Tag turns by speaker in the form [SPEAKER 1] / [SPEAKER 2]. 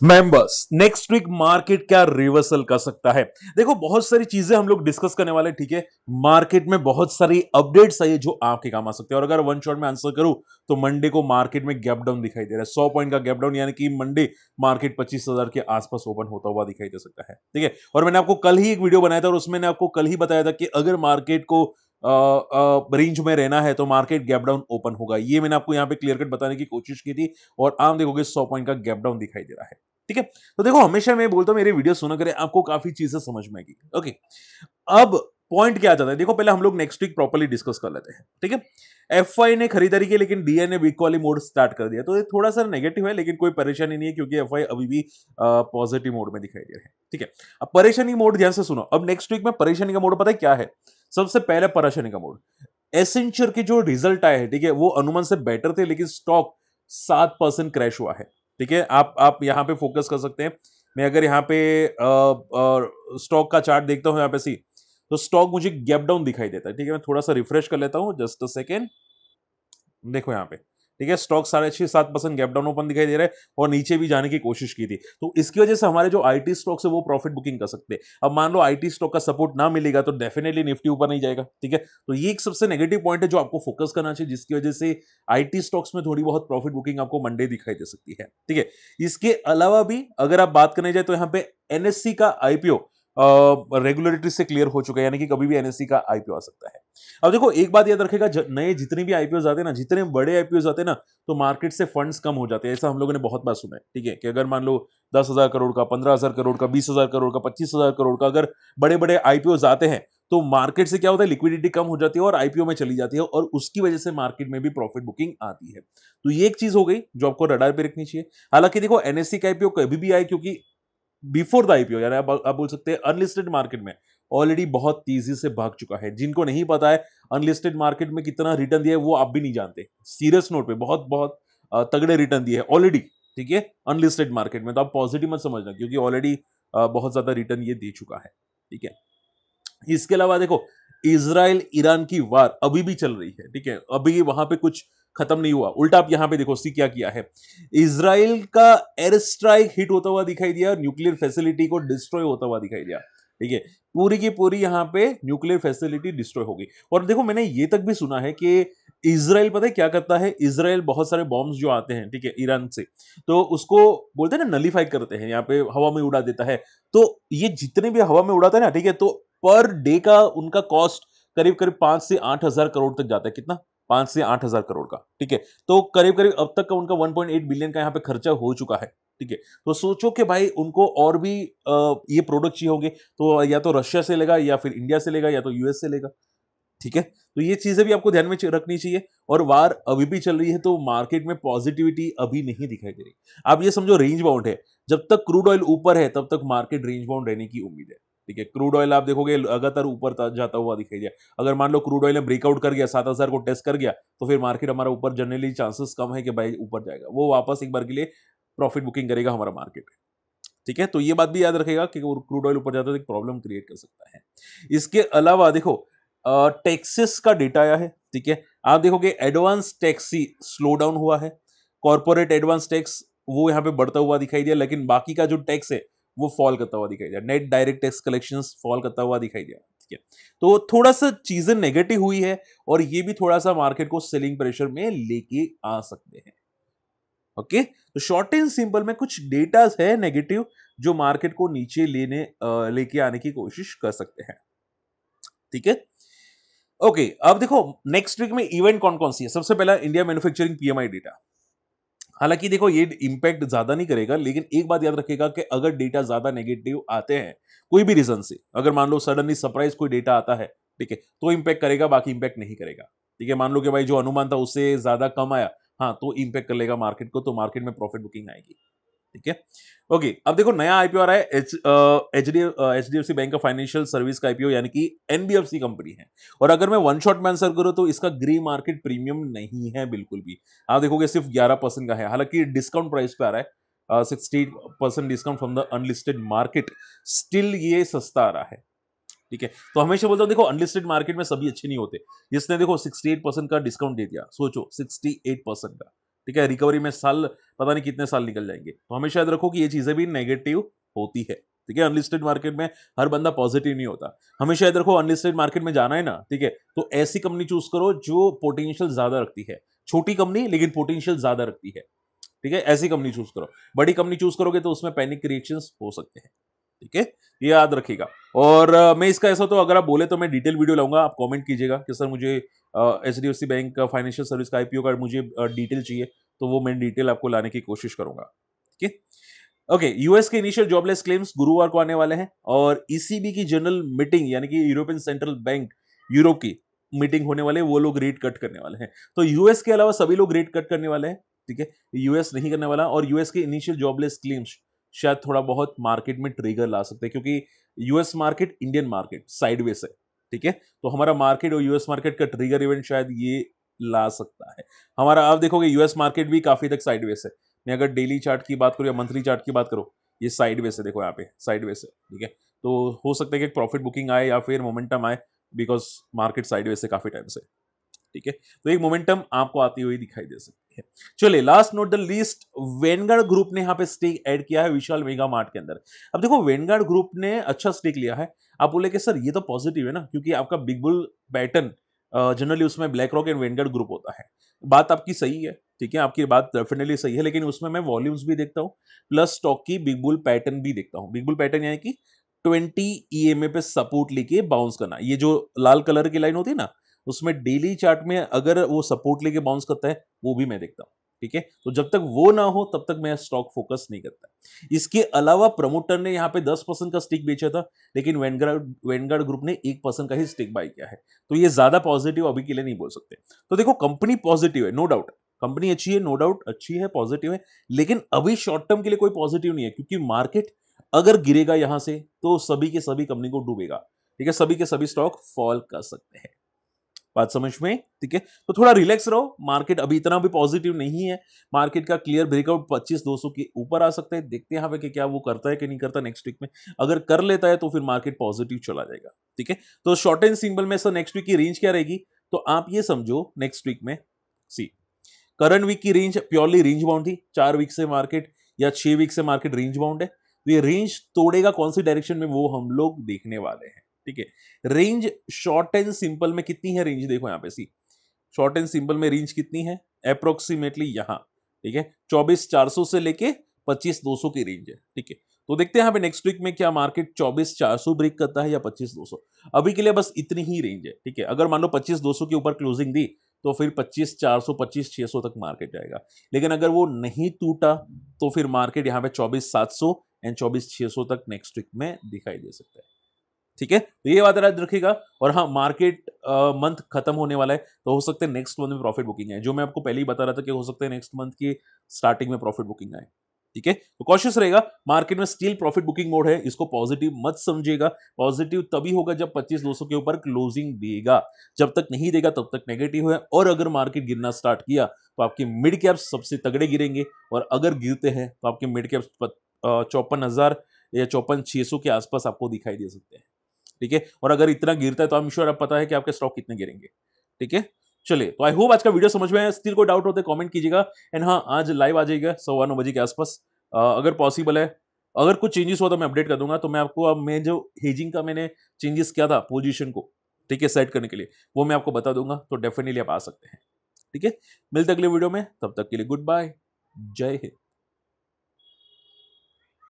[SPEAKER 1] Members, next week market क्या reversal कर सकता है? देखो बहुत सारी चीजें हम लोग डिस्कस करने वाले हैं, ठीक है। मार्केट में बहुत सारी अपडेट्स आई है जो आपके काम आ सकते हैं, और अगर वन शॉट में आंसर करूं तो मंडे को मार्केट में गैप डाउन दिखाई दे रहा है, 100 पॉइंट का गैप डाउन, यानी कि मंडे मार्केट 25,000 के आसपास ओपन होता हुआ दिखाई दे सकता है, ठीक है। और मैंने आपको कल ही एक वीडियो बनाया था और उसमें मैंने आपको कल ही बताया था कि अगर मार्केट को रेंज में रहना है तो मार्केट गैप डाउन ओपन होगा, ये मैंने आपको यहां पे क्लियर कट बताने की कोशिश की थी, और आप देखोगे 100 पॉइंट का गैप डाउन दिखाई दे रहा है, ठीक है। तो देखो हमेशा मैं बोलता हूं मेरे वीडियो सुना करें, आपको काफी चीजें समझ में आएगी, ओके। अब पॉइंट क्या आ जाता है, देखो पहले हम लोग नेक्स्ट वीक प्रॉपर्ली डिस्कस कर लेते हैं, ठीक है। एफआई ने खरीदारी की लेकिन डीआई ने वीक वाली मोड स्टार्ट कर दिया, तो ये थोड़ा सा नेगेटिव है, लेकिन कोई परेशानी नहीं है क्योंकि एफआई अभी भी पॉजिटिव मोड में दिखाई दे रहे हैं, ठीक है। अब परेशानी मोड ध्यान से सुनो, अब नेक्स्ट वीक में परेशानी का मोड पता है क्या है? सबसे पहले परेशानी का मोड, एसेंचर के जो रिजल्ट आए हैं, ठीक है, वो अनुमान से बेटर थे लेकिन स्टॉक 7% क्रैश हुआ है, ठीक है। आप यहां पे फोकस कर सकते हैं। मैं अगर यहाँ पे स्टॉक का चार्ट देखता हूं यहाँ पे सी, तो स्टॉक मुझे गैप डाउन दिखाई देता है, ठीक है। मैं थोड़ा सा रिफ्रेश कर लेता हूं, जस्ट अ सेकेंड। देखो यहाँ पे, ठीक है, स्टॉक 6.5-7% गैप डाउन ओपन दिखाई दे रहा है और नीचे भी जाने की कोशिश की थी, तो इसकी वजह से हमारे जो आईटी स्टॉक्स है वो प्रॉफिट बुकिंग कर सकते हैं। अब मान लो आईटी स्टॉक का सपोर्ट ना मिलेगा तो डेफिनेटली निफ्टी ऊपर नहीं जाएगा, ठीक है। तो ये एक सबसे नेगेटिव पॉइंट है जो आपको फोकस करना चाहिए, जिसकी वजह से आईटी स्टॉक्स में थोड़ी बहुत प्रॉफिट बुकिंग आपको मंडे दिखाई दे सकती है, ठीक है। इसके अलावा भी अगर आप बात करने जाए तो यहाँ पे एनएससी का आईपीओ रेगुलेटरी से क्लियर हो चुका है, यानी कि कभी भी एनएससी का आईपीओ आ सकता है। अब देखो एक बात याद रखेगा, नए जितने भी आईपीओ आते हैं ना, जितने बड़े आईपीओ आते हैं ना, तो मार्केट से फंड्स कम हो जाते हैं, ऐसा हम लोगों ने बहुत बार सुना है, ठीक है। कि अगर मान लो 10,000 करोड़ का, 15,000 करोड़ का, 20,000 करोड़ का, 25,000 करोड़ का अगर बड़े बड़े आईपीओ आते हैं, तो मार्केट से क्या होता है, लिक्विडिटी कम हो जाती है और आईपीओ में चली जाती है, और उसकी वजह से मार्केट में भी प्रॉफिट बुकिंग आती है। तो ये एक चीज हो गई जो आपको रडार पे रखनी चाहिए। हालांकि देखो एनएससी का आईपीओ कभी भी आए, क्योंकि बिफोर द आईपीओ, यानी आप बोल सकते हैं अनलिस्टेड मार्केट में ऑलरेडी बहुत तेजी से भाग चुका है। जिनको नहीं पता है अनलिस्टेड मार्केट में कितना रिटर्न दिया है, वो आप भी नहीं जानते। सीरियस नोट पे बहुत बहुत तगड़े रिटर्न दिए हैं ऑलरेडी, ठीक है, अनलिस्टेड मार्केट में। तो आप पॉजिटिव मत समझना, क्योंकि ऑलरेडी बहुत ज्यादा रिटर्न ये दे चुका है, ठीक है। इसके अलावा देखो, इजराइल ईरान की वार अभी भी चल रही है, ठीक है, अभी वहां पे कुछ खत्म नहीं हुआ। उल्टा आप यहां पे देखो सी क्या किया है, इजराइल का एयर स्ट्राइक हिट होता हुआ दिखाई दिया, न्यूक्लियर फैसिलिटी को डिस्ट्रॉय होता हुआ दिखाई दिया, ठीक है। पूरी की पूरी यहां पे न्यूक्लियर फैसिलिटी डिस्ट्रॉय होगी। और देखो मैंने ये तक भी सुना है कि इजराइल पता है क्या करता है, इजराइल बहुत सारे बॉम्ब्स जो आते हैं, ठीक है, ईरान से, तो उसको बोलते हैं ना नलीफाई करते हैं, यहाँ पे हवा में उड़ा देता है। तो ये जितने भी हवा में उड़ाता है ना, ठीक है, तो पर डे का उनका कॉस्ट करीब करीब 5 से 8 हजार करोड़ तक जाता है। कितना? 5 से 8 हजार करोड़ का, ठीक है। तो करीब करीब अब तक का उनका 1.8 बिलियन का यहाँ पे खर्चा हो चुका है, ठीक है। तो सोचो कि भाई उनको और भी ये प्रोडक्ट चाहिए होंगे, तो या तो रशिया से लेगा, या फिर इंडिया से लेगा, या तो यूएस से लेगा, ठीक है। तो ये चीजें भी आपको ध्यान में रखनी चाहिए। और वार अभी भी चल रही है, तो मार्केट में पॉजिटिविटी अभी नहीं दिखाई दे रही। आप ये समझो रेंज बाउंड है, जब तक क्रूड ऑयल ऊपर है तब तक मार्केट रेंज बाउंड रहने की उम्मीद है, ठीक है। क्रूड ऑयल आप देखोगे लगातार ऊपर जाता हुआ दिखाई दिया। अगर मान लो क्रूड ऑयल ने ब्रेकआउट कर गया, 7,000 को टेस्ट कर गया, तो फिर मार्केट हमारा ऊपर जनरली चांसेस कम है कि भाई ऊपर जाएगा, वो वापस एक बार के लिए प्रॉफिट बुकिंग करेगा हमारा मार्केट, ठीक है। तो ये बात भी याद रखेगा कि क्रूड ऑयल ऊपर जाता है तो एक प्रॉब्लम क्रिएट कर सकता है। इसके अलावा देखो टैक्सेस का डेटा आया है, ठीक है। आप देखोगे एडवांस टैक्स ही स्लो डाउन हुआ है, कॉर्पोरेट एडवांस टैक्स वो यहाँ पे बढ़ता हुआ दिखाई दिया, लेकिन बाकी का जो टैक्स है वो फॉल करता हुआ दिखाई दिया। Net direct tax collections fall करता हुआ दिखाई दिया, ठीक है। तो थोड़ा सा चीजें नेगेटिव हुई है, और ये भी थोड़ा सा मार्केट को सेलिंग प्रेशर में लेके आ सकते हैं, ओके। तो शॉर्ट एंड सिंपल में कुछ डेटा है नेगेटिव जो मार्केट को नीचे लेके आने की कोशिश कर सकते हैं, ठीक है। ओके, अब देखो नेक्स्ट वीक में इवेंट कौन कौन सी है। सबसे पहला इंडिया मैन्युफैक्चरिंग पीएमआई डेटा। हालांकि देखो ये इंपैक्ट ज्यादा नहीं करेगा, लेकिन एक बात याद रखेगा कि अगर डेटा ज्यादा नेगेटिव आते हैं कोई भी रीजन से, अगर मान लो सडनली सरप्राइज कोई डेटा आता है, ठीक है, तो इंपैक्ट करेगा, बाकी इंपैक्ट नहीं करेगा, ठीक है। मान लो कि भाई जो अनुमान था उससे ज्यादा कम आया, हाँ, तो इंपैक्ट कर लेगा मार्केट को, तो मार्केट में प्रॉफिट बुकिंग आएगी, ठीक है। ओके, अब देखो नया आईपीओ आ रहा है, एचडीएफसी बैंक का फाइनेंशियल सर्विस का आईपीओ, यानी कि एनबीएफसी कंपनी है। और अगर मैं वन शॉट में आंसर करूं तो इसका ग्रे मार्केट प्रीमियम नहीं है बिल्कुल भी। आप देखोगे सिर्फ 11% का है, हालांकि डिस्काउंट प्राइस पे आ रहा है, 68% discount from the unlisted market, still ये सस्ता आ रहा है, ठीक है। तो हमेशा बोलता हूं देखो अनलिस्टेड मार्केट में सभी अच्छे नहीं होते। इसने देखो 68% का डिस्काउंट दे दिया, सोचो 68% का, ठीक है। रिकवरी में साल पता नहीं कितने साल निकल जाएंगे। तो हमेशा याद रखो कि ये चीजें भी नेगेटिव होती है, ठीक है। अनलिस्टेड मार्केट में हर बंदा पॉजिटिव नहीं होता। हमेशा याद रखो अनलिस्टेड मार्केट में जाना है ना, ठीक है, तो ऐसी कंपनी चूज करो जो पोटेंशियल ज्यादा रखती है। छोटी कंपनी लेकिन पोटेंशियल ज्यादा रखती है, ठीक है, ऐसी कंपनी चूज करो। बड़ी कंपनी चूज करोगे तो उसमें पैनिक रिएक्शंस हो सकते हैं, ठीक है, ये याद रखिएगा। और मैं इसका ऐसा, तो अगर आप बोले तो मैं डिटेल वीडियो लाऊंगा, आप कमेंट कीजिएगा कि सर मुझे एचडीएफसी बैंक का फाइनेंशियल सर्विस का आईपीओ का मुझे डिटेल चाहिए, तो वो मैं डिटेल आपको लाने की कोशिश करूंगा, ठीक है। ओके, यूएस के इनिशियल जॉबलेस क्लेम्स गुरुवार को आने वाले हैं, और ईसीबी की जनरल मीटिंग यानी कि यूरोपियन सेंट्रल बैंक, यूरोप की मीटिंग होने वाले हैं, वो लोग रेट कट करने वाले हैं। तो यूएस के अलावा सभी लोग रेट कट करने वाले हैं, ठीक है, यूएस नहीं करने वाला। और यूएस के इनिशियल जॉबलेस क्लेम्स शायद थोड़ा बहुत मार्केट में ट्रिगर ला सकते हैं, क्योंकि US market Indian market sideways है, ठीक है। तो हमारा मार्केट और यूएस मार्केट का ट्रिगर इवेंट शायद ये ला सकता है हमारा। आप देखोगे यूएस मार्केट भी काफी तक साइडवेज है। मैं अगर डेली चार्ट की बात करूं या मंथली चार्ट की बात करूं, ये साइडवेज है, देखो यहाँ पे साइडवेज है, ठीक है। तो हो सकता है कि प्रॉफिट बुकिंग आए या फिर मोमेंटम आए, बिकॉज मार्केट साइडवेज से काफी टाइम से, ठीक है। तो एक मोमेंटम आपको आती हुई दिखाई दे सकती है। चलिए, last not the least, Vanguard group ने यहाँ पे स्टेक ऐड किया है विशाल मेगा मार्ट के अंदर। अब देखो, वेनगार्ड ग्रुप ने अच्छा स्टेक लिया है। आप बोले कि सर ये तो पॉजिटिव है ना, क्योंकि आपका बिग बुल पैटर्न जनरली उसमें black rock and Vanguard group होता है। बात आपकी सही है, ठीक है, आपकी बात डेफिनेटली सही है, लेकिन उसमें मैं वॉल्यूम्स भी देखता हूं, प्लस स्टॉक की बिग बुल पैटर्न भी देखता हूं। बिग बुल पैटर्न यानी कि 20 ईएमए पे सपोर्ट लेके बाउंस करना, ये जो लाल कलर की लाइन होती है ना, उसमें डेली चार्ट में अगर वो सपोर्ट लेके बाउंस करता है, वो भी मैं देखता हूं, ठीक है। तो जब तक वो ना हो तब तक मैं स्टॉक फोकस नहीं करता। इसके अलावा प्रमोटर ने यहाँ पे 10% का स्टिक बेचा था, लेकिन वेनगार्ड ग्रुप ने 1% का ही स्टिक बाय किया है। तो ये ज्यादा पॉजिटिव अभी के लिए नहीं बोल सकते। तो देखो, कंपनी पॉजिटिव है, नो डाउट, कंपनी अच्छी है, नो डाउट अच्छी है, पॉजिटिव है, लेकिन अभी शॉर्ट टर्म के लिए कोई पॉजिटिव नहीं है, क्योंकि मार्केट अगर गिरेगा यहां से तो सभी के सभी कंपनी को डूबेगा, ठीक है, सभी के सभी स्टॉक फॉल कर सकते हैं। बात समझ में, ठीक है। तो थोड़ा रिलैक्स रहो, मार्केट अभी इतना भी पॉजिटिव नहीं है। मार्केट का क्लियर ब्रेकआउट 25,200 के ऊपर आ सकता है, देखते हैं यहाँ पे कि क्या वो करता है कि नहीं करता नेक्स्ट वीक में। अगर कर लेता है तो फिर मार्केट पॉजिटिव चला जाएगा, ठीक है। तो शॉर्ट एंड सिंबल में सर नेक्स्ट वीक की रेंज क्या रहेगी, तो आप ये समझो नेक्स्ट वीक में, सी करंट वीक की रेंज प्योरली रेंज बाउंड थी, 4 वीक से मार्केट या 6 वीक से मार्केट रेंज बाउंड है। तो ये रेंज तोड़ेगा कौन सी डायरेक्शन में, वो हम लोग देखने वाले हैं, ठीक है। रेंज शॉर्ट एंड सिंपल में कितनी है रेंज, देखो यहाँ पे सी, शॉर्ट एंड सिंपल में रेंज कितनी है, अप्रोक्सीमेटली यहां, ठीक है, 24,400 से लेके 25,200 की रेंज है, ठीक है। तो देखते हैं यहाँ पे नेक्स्ट वीक में क्या मार्केट 24,400 ब्रेक करता है या 25,200। अभी के लिए बस इतनी ही रेंज है, ठीक है। अगर मान लो 25,200 के ऊपर क्लोजिंग दी तो फिर 25,400 25,600 तक मार्केट जाएगा, लेकिन अगर वो नहीं टूटा तो फिर मार्केट यहाँ पे 24,700 एंड 24,600 तक नेक्स्ट वीक में दिखाई दे सकता है, ठीक है। तो ये बात याद रखिएगा। और हाँ, मार्केट मंथ खत्म होने वाला है, तो हो सकता है नेक्स्ट मंथ में प्रॉफिट बुकिंग है, जो मैं आपको पहले ही बता रहा था कि हो सकता है नेक्स्ट मंथ की स्टार्टिंग में प्रॉफिट बुकिंग आए, ठीक है। तो कॉशियस रहेगा, मार्केट में स्टिल प्रॉफिट बुकिंग मोड है, इसको पॉजिटिव मत समझिएगा। पॉजिटिव तभी होगा जब 25,200 के ऊपर क्लोजिंग देगा, जब तक नहीं देगा तब तक नेगेटिव है। और अगर मार्केट गिरना स्टार्ट किया तो आपके मिड कैप्स सबसे तगड़े गिरेंगे, और अगर गिरते हैं तो आपके मिड कैप्स 54,000 या 54,600 के आसपास आपको दिखाई दे सकते हैं, ठीक है। और अगर इतना गिरता है तो आई एम श्योर आप पता है कि आपके स्टॉक कितने गिरेंगे, ठीक है। चलिए, तो आई होप आज का वीडियो समझ में आया। स्टिल कोई डाउट होते कमेंट कीजिएगा। एंड हाँ, आज लाइव आ जाइएगा 9:15 के आसपास, अगर पॉसिबल है। अगर कुछ चेंजेस हो तो मैं अपडेट कर दूंगा। तो मैं आपको, अब मैं जो हेजिंग का मैंने चेंजेस किया था पोजीशन को, ठीक है, सेट करने के लिए, वो मैं आपको बता दूंगा। तो डेफिनेटली आप आ सकते हैं, ठीक है। मिलते अगले वीडियो में, तब तक के लिए गुड बाय, जय हिंद।